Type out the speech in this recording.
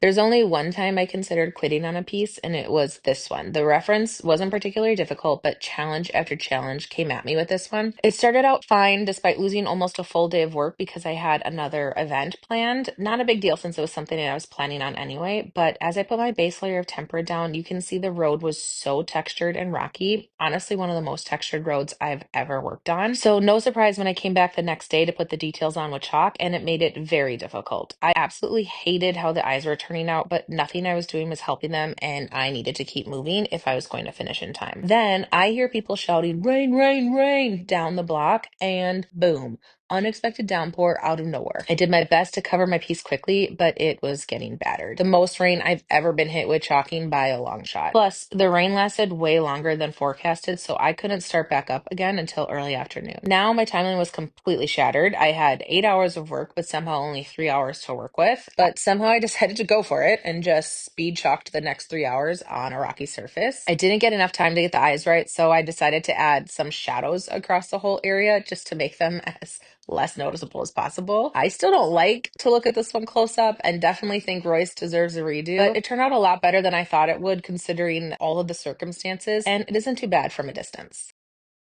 There's only one time I considered quitting on a piece, and it was this one. The reference wasn't particularly difficult, but challenge after challenge came at me with this one. It started out fine despite losing almost a full day of work because I had another event planned. Not a big deal since it was something that I was planning on anyway, but as I put my base layer of tempera down, you can see the road was so textured and rocky. Honestly, one of the most textured roads I've ever worked on. So no surprise when I came back the next day to put the details on with chalk, and it made it very difficult. I absolutely hated how the eyes were turning out, but nothing I was doing was helping them, and I needed to keep moving if I was going to finish in time. Then I hear people shouting, "Rain, rain, rain," down the block, and boom. Unexpected downpour out of nowhere. I did my best to cover my piece quickly, but it was getting battered. The most rain I've ever been hit with chalking by a long shot. Plus, the rain lasted way longer than forecasted, so I couldn't start back up again until early afternoon. Now my timeline was completely shattered. I had 8 hours of work, but somehow only 3 hours to work with. But somehow I decided to go for it and just speed chalked the next 3 hours on a rocky surface. I didn't get enough time to get the eyes right, so I decided to add some shadows across the whole area just to make them as less noticeable as possible. I still don't like to look at this one close up and definitely think Royce deserves a redo, but it turned out a lot better than I thought it would considering all of the circumstances, and it isn't too bad from a distance.